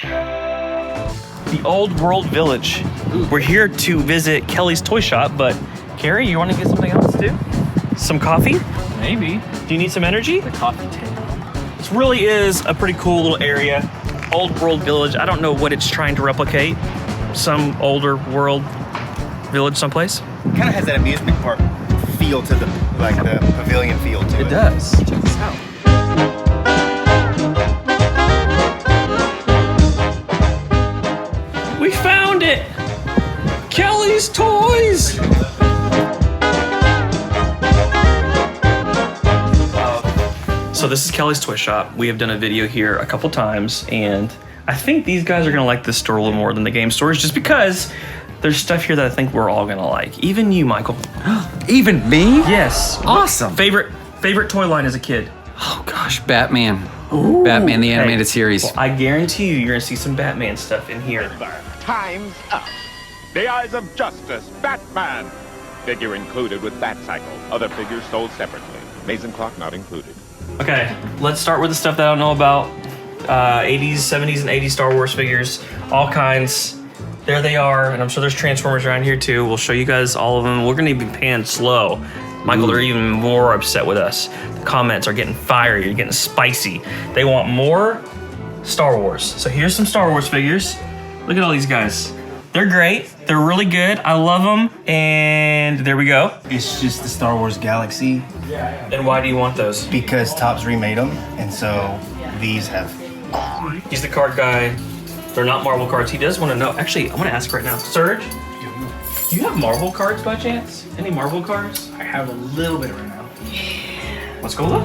The Old World Village. We're here to visit Kelly's toy shop, but Carrie, you want to get something else too? Some coffee? Maybe. Do you need some energy? The coffee table. This really is a pretty cool little area. Old World Village. I don't know what it's trying to replicate. Some older world village someplace. Kind of has that amusement park feel to the pavilion feel to it. It does. Check this out. We found it! Kelly's Toys! So this is Kelly's Toy Shop. We have done a video here a couple times, and I think these guys are gonna like this store a little more than the game stores, just because there's stuff here that I think we're all gonna like. Even you, Michael. Even me? Yes. Awesome. Favorite toy line as a kid? Oh gosh, Batman. Ooh. Batman, the animated series. Well, I guarantee you're gonna see some Batman stuff in here. Time's up. The Eyes of Justice, Batman. Figure included with Batcycle. Other figures sold separately. Mason clock not included. Okay, let's start with the stuff that I don't know about. 80s, 70s, and 80s Star Wars figures, all kinds. There they are, and I'm sure there's Transformers around here too. We'll show you guys all of them. We're gonna be paying slow. Michael, they're even more upset with us. The comments are getting fiery, you're getting spicy. They want more Star Wars. So here's some Star Wars figures. Look at all these guys. They're great, they're really good, I love them, and there we go. It's just the Star Wars Galaxy. And why do you want those? Because Topps remade them, and so these have... He's the card guy. They're not Marvel cards. He does want to know. Actually, I'm going to ask right now. Serge, do you have Marvel cards by chance? Any Marvel cards? I have a little bit right now. Let's go look.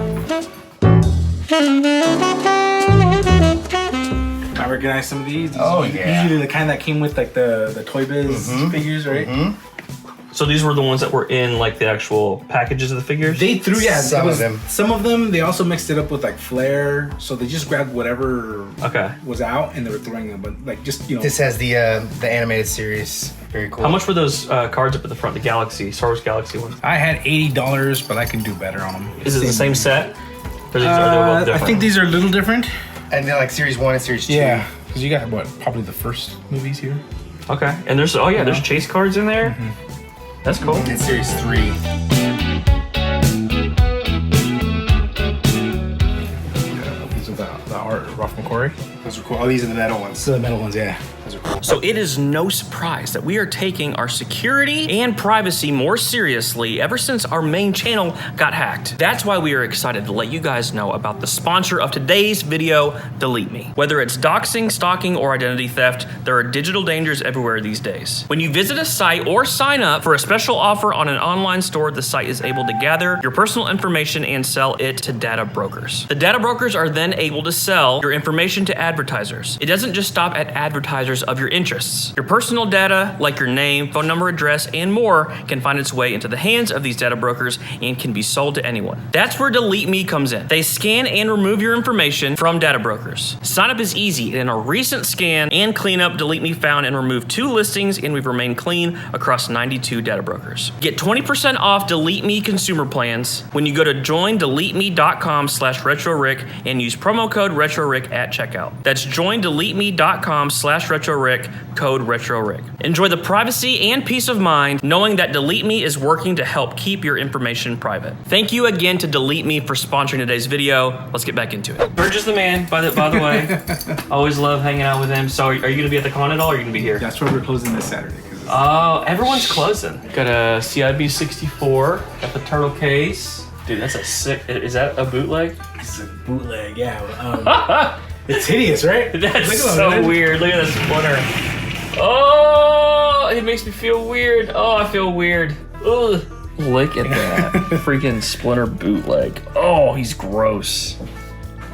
I recognize some of these. Oh, yeah. Usually the kind that came with like the Toy Biz figures, right? So these were the ones that were in like the actual packages of the figures? They threw, yeah. Some of them. Some of them, they also mixed it up with like flair. So they just grabbed whatever was out and they were throwing them. But like just, you know. This has the animated series. Very cool. How much were those cards up at the front? The Galaxy, Star Wars Galaxy ones? I had $80, but I can do better on them. Is it the same set? Or are they both different? I think these are a little different. And then like Series 1 and Series 2. Yeah, because you got what, probably the first movies here. Okay, and there's, oh yeah, there's chase cards in there. That's cool. And Series 3. These are the art of Ralph McQuarrie. Those are cool. Oh, these are the metal ones. So the metal ones, yeah. Those are cool. So it is no surprise that we are taking our security and privacy more seriously ever since our main channel got hacked. That's why we are excited to let you guys know about the sponsor of today's video, Delete Me. Whether it's doxing, stalking, or identity theft, there are digital dangers everywhere these days. When you visit a site or sign up for a special offer on an online store, the site is able to gather your personal information and sell it to data brokers. The data brokers are then able to sell your information to advertisers. It doesn't just stop at advertisers of your interests. Your personal data, like your name, phone number, address, and more, can find its way into the hands of these data brokers and can be sold to anyone. That's where Delete Me comes in. They scan and remove your information from data brokers. Sign up is easy, and in a recent scan and cleanup, Delete Me found and removed 2 listings, and we've remained clean across 92 data brokers. Get 20% off Delete Me consumer plans when you go to joindeleteme.com/RetroRick and use promo code RetroRick at checkout. That's joindeleteme.com/RetroRick, code RetroRick. Enjoy the privacy and peace of mind knowing that Delete Me is working to help keep your information private. Thank you again to Delete Me for sponsoring today's video. Let's get back into it. Serge is the man, by the way. Always love hanging out with him. So are you going to be at the con at all, or are you going to be here? That's where we're closing this Saturday. Oh, everyone's closing. Got a CIB 64, got the turtle case. Dude, that's a sick, is that a bootleg? It's a bootleg, yeah. It's hideous, right? That's so weird. Look at that splinter. Oh, it makes me feel weird. Oh, I feel weird. Ugh. Look at that freaking splinter bootleg. Oh, he's gross.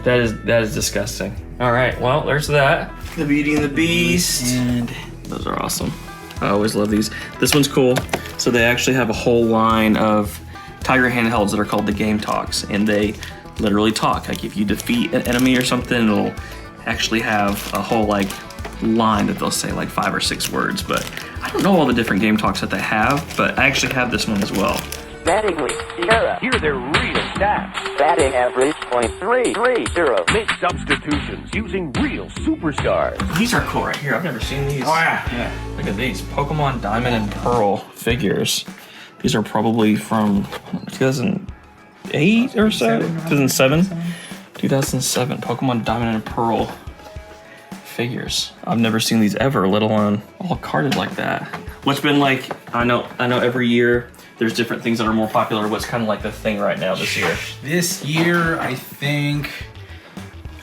That is disgusting. All right, well, there's that. The Beauty and the Beast. And those are awesome. I always love these. This one's cool. So they actually have a whole line of Tiger handhelds that are called the Game Talks, and they literally talk. Like if you defeat an enemy or something, it'll actually have a whole like line that they'll say like 5 or 6 words. But I don't know all the different Game Talks that they have, but I actually have this one as well. Hear their real stats. Batting average .330. Make substitutions using real superstars. These are cool right here. I've never seen these. Oh yeah. Look at these. Pokemon Diamond and Pearl figures. These are probably from 2008 or so? 2007? 2007. Pokemon Diamond and Pearl figures. I've never seen these ever, let alone all carded like that. What's been like, I know every year there's different things that are more popular. What's kind of like the thing right now this year? This year, I think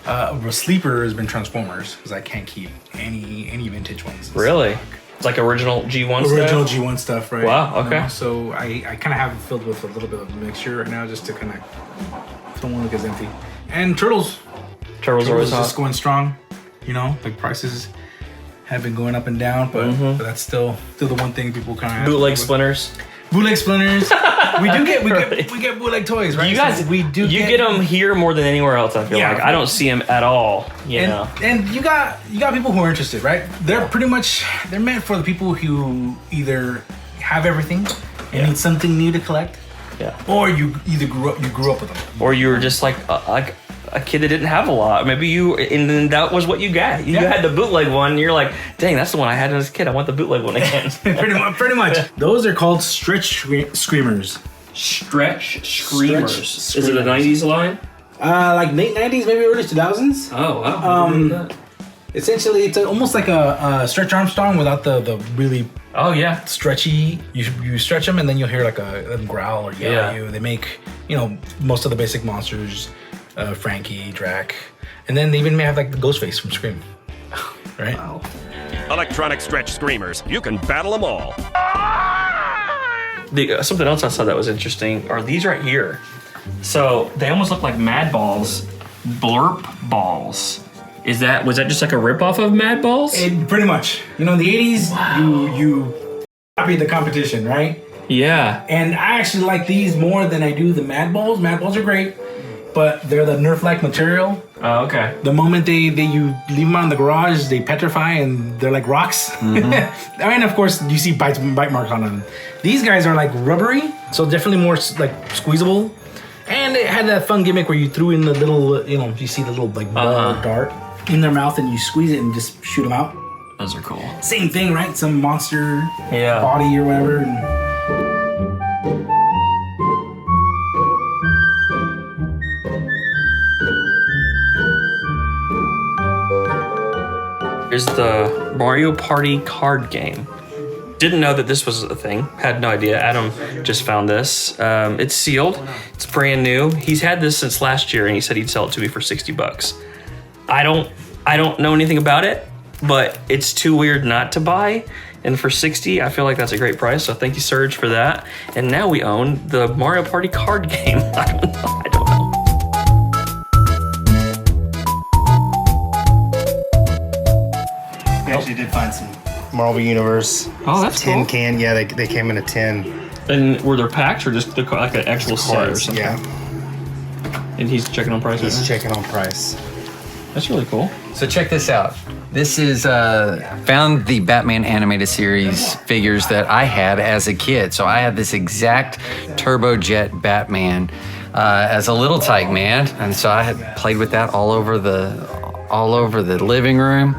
a sleeper has been Transformers because I can't keep any vintage ones. Really? It's like original G1 stuff? Original G1 stuff, right? Wow, okay. You know, so I kind of have it filled with a little bit of a mixture right now just to kind of don't want to look as empty. And Turtles. Turtles are always hot. Just going strong. You know, like prices have been going up and down, but that's still the one thing people kind of Bootleg splinters. Bootleg splinters. we get bootleg toys, right? You guys, so we do. You get them here more than anywhere else. I feel like I don't see them at all. You know. And you got people who are interested, right? They're meant for the people who either have everything and need something new to collect, or you either grew up with them, or you were just like a kid that didn't have a lot. Maybe and then that was what you got. You had the bootleg one. And you're like, dang, that's the one I had as a kid. I want the bootleg one again. pretty much. Those are called stretch screamers. Stretch screamers. Is it a 90s line? Like late 90s, maybe early 2000s. Oh, wow. Essentially, it's almost like a Stretch Armstrong without the really stretchy. You stretch them and then you'll hear like a growl or yell at you. They make most of the basic monsters. Frankie, Drac, and then they even may have like the Ghostface from Scream, right? Wow. Electronic stretch screamers. You can battle them all. Something else I saw that was interesting are these right here. So they almost look like Mad Balls, Blurp Balls. Was that just like a ripoff of Mad Balls? Pretty much. In the 80s, you copied the competition, right? Yeah. And I actually like these more than I do the Mad Balls. Mad Balls are great. But they're the Nerf-like material. Oh, okay. The moment you leave them out in the garage, they petrify and they're like rocks. Mm-hmm. And of course, you see bite marks on them. These guys are like rubbery, so definitely more like squeezable. And it had that fun gimmick where you threw in the little, you see the little like ball dart in their mouth and you squeeze it and just shoot them out. Those are cool. Same thing, right? Some monster body or whatever. Here's the Mario Party card game. Didn't know that this was a thing. Had no idea. Adam just found this. It's sealed. It's brand new. He's had this since last year, and he said he'd sell it to me for $60. I don't know anything about it, but it's too weird not to buy. And for $60, I feel like that's a great price. So thank you, Serge, for that. And now we own the Mario Party card game. I don't know. We actually did find some Marvel Universe. Oh, that's tin cool. can. Yeah, they came in a tin. And were there packs or just like an actual set or something? Yeah. And he's checking on price. He's checking on price. That's really cool. So check this out. This is found the Batman animated series figures that I had as a kid. So I had this exact Turbojet Batman as a little tyke man, and so I had played with that all over the living room.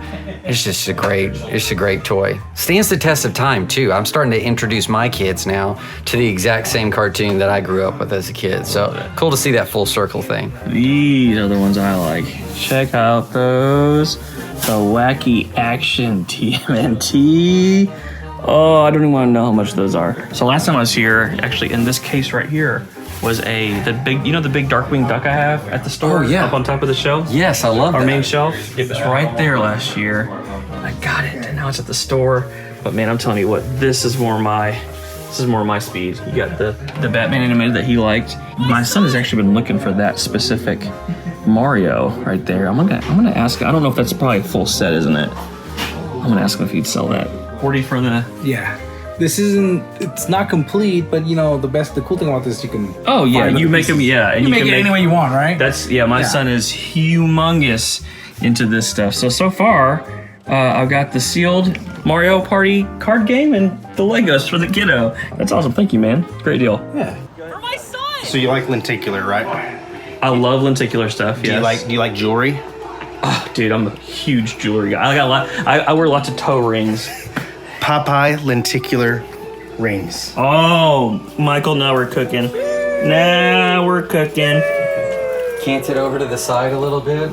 It's just a great toy. Stands the test of time too. I'm starting to introduce my kids now to the exact same cartoon that I grew up with as a kid. So cool to see that full circle thing. These are the ones I like. Check out those. The Wacky Action TMNT. Oh, I don't even want to know how much those are. So last time I was here, actually in this case right here, was the big Darkwing Duck I have at the store? Oh, yeah. Up on top of the shelf? Yes, I love Our that. main shelf. It was right there last year. I got it, and now it's at the store. But man, I'm telling you what, this is more my speed. You got the Batman animated that he liked. My son has actually been looking for that specific Mario right there. I'm gonna ask. I don't know if that's probably a full set, isn't it? I'm gonna ask him if he'd sell that. 40 for the. Yeah. It's not complete, but the cool thing about this, you can. Oh yeah, you make them. Yeah, and you make it any way you want, right? That's my son is humongous into this stuff. So far, I've got the sealed Mario Party card game and the Legos for the kiddo. That's awesome. Thank you, man. Great deal. Yeah. For my son! So you like lenticular, right? I love lenticular stuff. Do you like jewelry? Oh, dude, I'm a huge jewelry guy. I wear lots of toe rings. Popeye lenticular rings. Oh, Michael, now we're cooking. Cant it over to the side a little bit.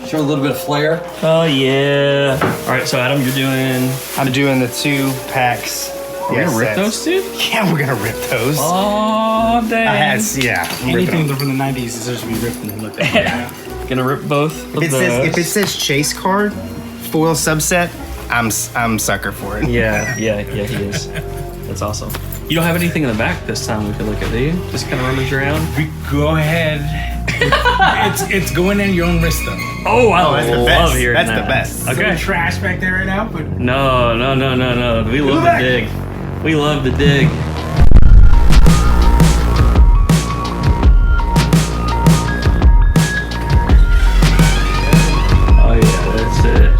Show a little bit of flair. Oh, yeah. All right, so Adam, you're doing... I'm doing the 2 packs. We're gonna rip those, dude? Yeah, we're gonna rip those. Oh, dang. Anything from the 90s deserves to be ripped and looked at. Gonna rip both of those. If it says chase card, foil subset, I'm sucker for it. Yeah, he is. That's awesome. You don't have anything in the back this time we could look at, do you? Just kind of rummage around? Go ahead. it's going in your own wrist, though. Oh, I that's the love best. hearing That's that. the best. Some Okay. trash back there right now, but No. We love the dig. We love the dig. Oh yeah, that's it.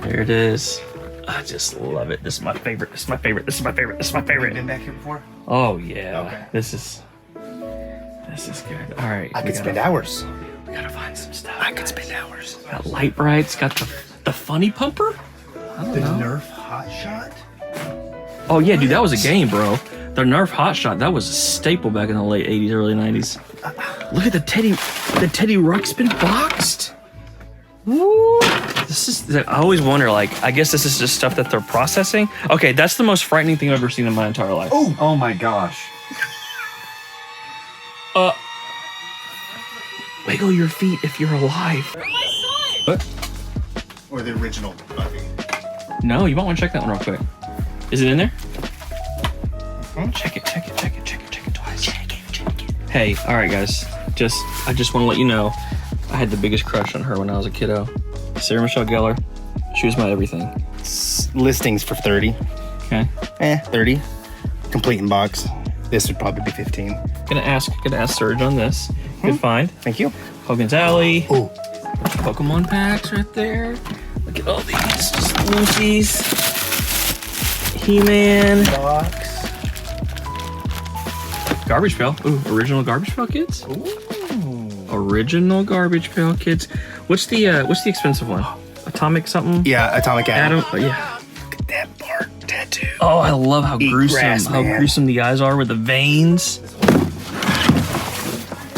There it is. I just love it. This is my favorite. Been back here before? Oh yeah. Okay. This is good. All right. I could spend hours. We gotta find some stuff. I could spend hours. Got light brights. Got the funny pumper. The Nerf Hot Shot? Oh yeah, dude, that was a game, bro. The Nerf Hot Shot, that was a staple back in the late 80s, early 90s. Look at the Teddy Ruxpin boxed. Woo! I always wonder, like, I guess this is just stuff that they're processing. Okay, that's the most frightening thing I've ever seen in my entire life. Oh my gosh. Wiggle your feet if you're alive. Or the original Buffy? No, you might want to check that one real quick. Is it in there? Check it twice. Check it. Hey, all right, guys. I just want to let you know, I had the biggest crush on her when I was a kiddo. Sarah Michelle Gellar. She was my everything. Listings for 30. Okay. 30. Complete in box. This would probably be 15. Gonna ask Surge on this. Good find. Thank you. Hogan's Alley. Oh, Pokemon packs right there. Look at all these. Just Lucy's. He-Man. box. Garbage Pail. Ooh, original Garbage Pail Kids. Ooh. Original Garbage Pail Kids. What's the expensive one? Atomic something? Yeah, Atomic Atom. Adam. Yeah. Look at that part tattoo. Oh, I love how Eat gruesome grass, man. the eyes are with the veins.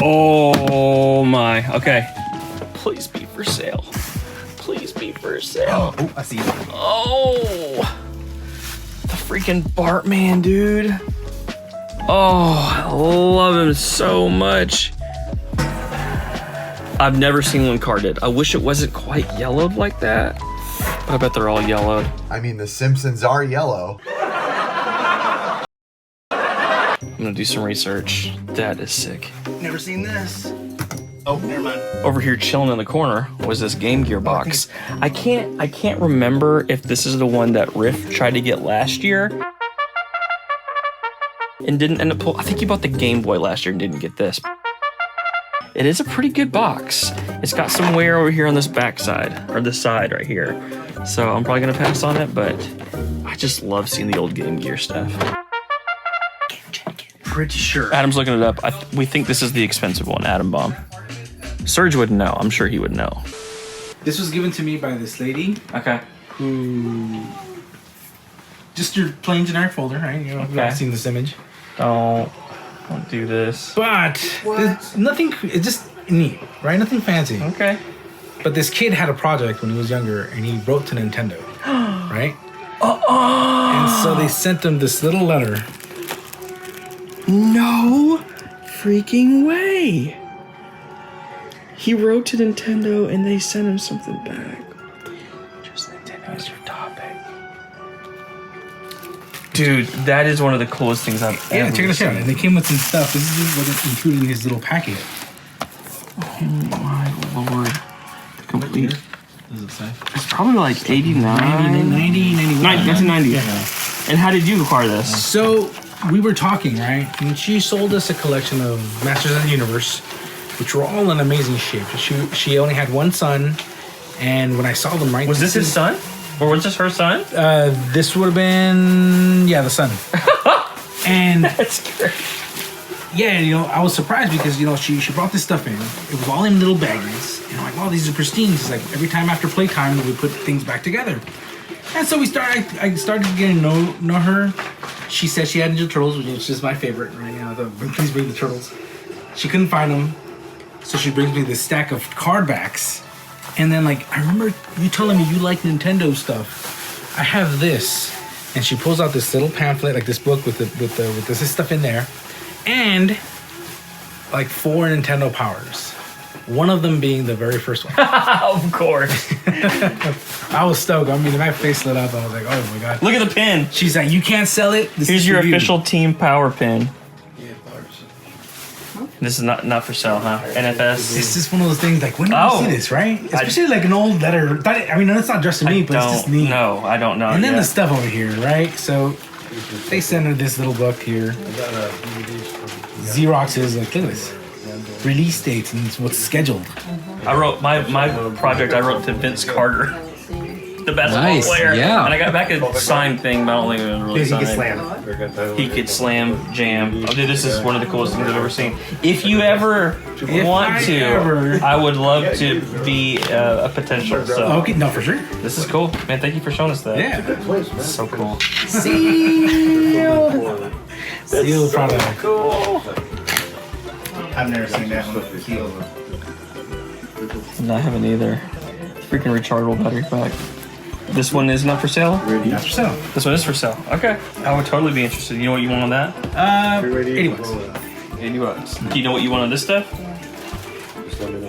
Oh my. Okay. Please be for sale. Please be for sale. Oh, I see it. Oh. The freaking Bartman, dude. Oh, I love him so much. I've never seen one carded. I wish it wasn't quite yellowed like that. But I bet they're all yellowed. I mean, the Simpsons are yellow. I'm gonna do some research. That is sick. Never seen this. Oh, never mind. Over here chilling in the corner was this Game Gear box. I can't remember if this is the one that Riff tried to get last year and didn't end up I think he bought the Game Boy last year and didn't get this. It is a pretty good box. It's got some wear over here on this back side, or this side right here. So I'm probably gonna pass on it, but I just love seeing the old Game Gear stuff. Pretty sure. Adam's looking it up. We think this is the expensive one, Atom Bomb. Serge would know. I'm sure he would know. this was given to me by this lady Okay. who just your plain generic folder, right? You know, I've Okay. seen this image. Don't do this. But there's nothing, it's just neat, right? Nothing fancy. Okay. But this kid had a project when he was younger and he wrote to Nintendo, right? And so they sent him this little letter. No freaking way. He wrote to Nintendo and they sent him something back. Just Nintendo is your topic. Dude, that is one of the coolest things I've ever Yeah, check this out. seen. And they came with some stuff. This is what included in his little packet. Oh my lord. Complete. What does it say? It's probably like 89. 90, 91. 1990. Yeah. And how did you acquire this? So we were talking, right? And she sold us a collection of Masters of the Universe. which were all in amazing shape. She only had one son, and when I saw them, right, Was this his son? Or was this her son? This would have been the son. And That's great. yeah, I was surprised because she brought this stuff in. It was all in little baggies, and I'm like, wow, these are pristine. It's like every time after playtime, we put things back together. And so I started getting to know her. She said she had Ninja Turtles, which is just my favorite right now. Please bring the turtles. She couldn't find them, so she brings me this stack of card backs. And then, like, I remember you telling me you like Nintendo stuff. I have this, and she pulls out this little pamphlet, like this book with this stuff in there, and like 4 Nintendo powers. One of them being the very first one. Of course. I was stoked. I mean, my face lit up. I was like, oh my god. Look at the pin. She's like, you can't sell it. This Here's is your for you. official Team Power pin. This is not for sale, huh? NFS. It's just one of those things, like, when did you see this, right? Especially like an old letter. I mean, it's not just to me, but it's just neat. No, I don't know. And then yet. the stuff over here, right? So they sent her this little book here. Xerox's, like, look at this. Release dates and what's scheduled. I wrote my project. I wrote to Vince Carter, the basketball Nice, player. yeah. And I got back a signed thing, but I don't think it was really He signed. can slam. He could slam, jam. Oh, dude, this is one of the coolest things I've ever seen. If you ever want to, I would love to be a potential. So Okay, no, for sure. this is cool, man. Thank you for showing us that. Yeah. This is so cool. Sealed product. Cool. I've never seen that one. No, I haven't either. Freaking rechargeable battery pack. This one is not for sale? That's for sale. This one is for sale. Okay. I would totally be interested. You know what you want on that? 80 bucks. 80 bucks. Do you know what you want on this stuff?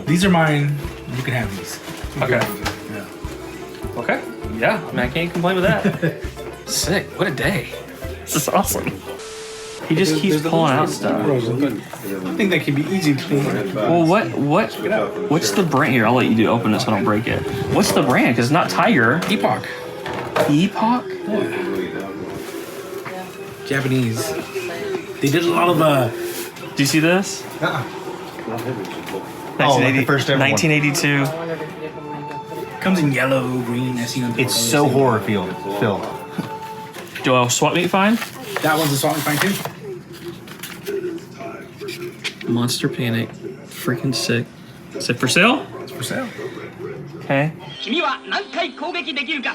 These are mine. You can have these. Okay. Yeah. Okay. Yeah, I mean, I can't complain with that. Sick. What a day. This is awesome. He just keeps pulling out stuff. I think that can be easy to clean. Well, what's the brand? Here, I'll let you open it so I don't break it. What's the brand? Because it's not Tiger. Epoch. Epoch? Japanese. They did a lot of Do you see this? Oh, like the first ever one. 1982. comes in yellow, green. I seen them. It's so horror filled. Do I swap meet fine? That one's a salt and fine too. Monster Panic. Freaking sick. Is it for sale? It's for sale. Okay. 君は何回攻撃できるか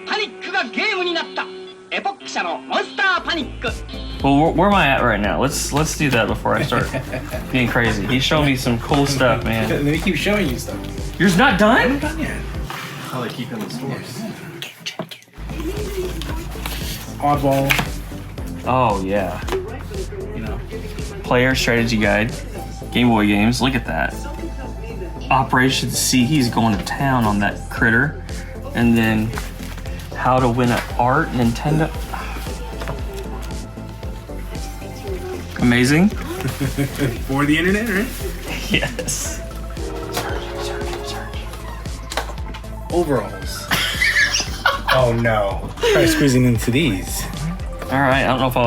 パニックがゲームになったエポック社のモンスターパニック Well, where am I at right now? Let's do that before I start being crazy. He's showing me some cool stuff, man. Let me keep showing you stuff. Yours not done? I'm done yet. Oh, they keep in the stores. Oddball. Oh yeah. You know. Player strategy guide. Game Boy games. Look at that. Operation C. He's going to town on that critter. And then how to win at art. Nintendo. Amazing. For the internet, right? Yes. Overalls. Oh no. Try squeezing into these. All right. I don't know if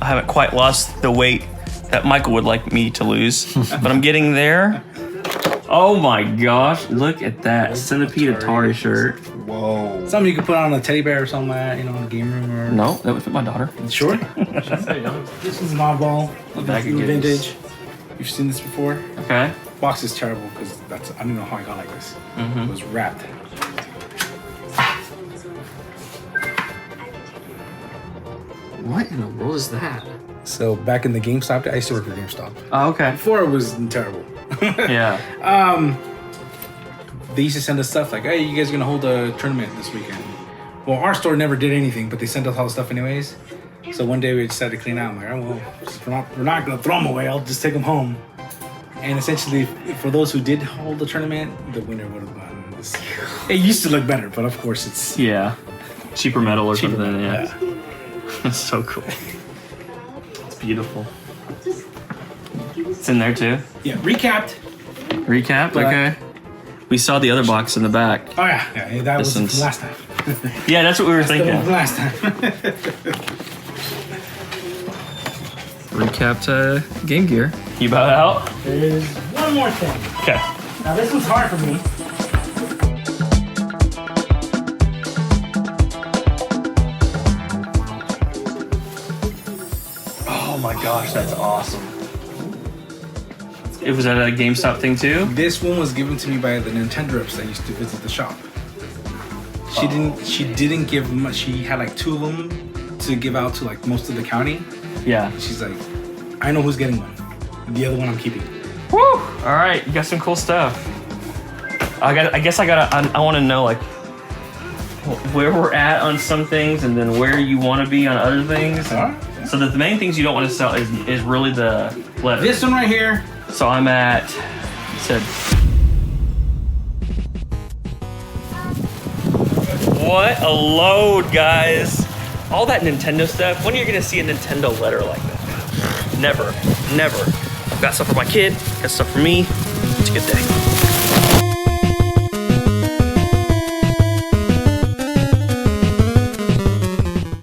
I haven't quite lost the weight that Michael would like me to lose, but I'm getting there. Oh my gosh, look at that Centipede Atari shirt. Whoa. Something you could put on a teddy bear or something like that, in a game room or. No, that would fit my daughter. Sure. This is an oddball. Bag of Vintage. You've seen this before? Okay. Box is terrible because I don't know how I got like this. It was wrapped. What in the world is that? So back in the GameStop, I used to work for GameStop. Oh, okay. Before it was terrible. Yeah. They used to send us stuff like, "Hey, you guys are gonna hold a tournament this weekend." Well, our store never did anything, but they sent us all the stuff anyways. So one day we decided to clean out. I'm like, "Oh well, we're not gonna throw them away. I'll just take them home." And essentially, for those who did hold the tournament, the winner would have gotten this. It used to look better, but of course it's Yeah. Cheaper metal or cheaper. something. Yeah. That's so cool. It's beautiful. It's in there too. Yeah, recapped. Recap. But- Okay. We saw the other box in the back. Oh yeah, that was from one's- last time. Yeah, that's what we were That was thinking. from last time. Recapped Game Gear. You bow out? one more thing. Okay. Now this one's hard for me. Oh my gosh, that's awesome. It was at a GameStop thing too? This one was given to me by the Nintendo reps that used to visit the shop. She didn't give much. She had like 2 of them to give out to like most of the county. Yeah. She's like, I know who's getting one. The other one I'm keeping. Woo! All right, you got some cool stuff. I want to know like where we're at on some things, and then where you want to be on other things. So that the main things you don't want to sell is really the leather. This one right here. So I'm at. Said. What a load, guys! All that Nintendo stuff. When are you gonna see a Nintendo letter like that? Never, never. I've got stuff for my kid. Got stuff for me. It's a good day.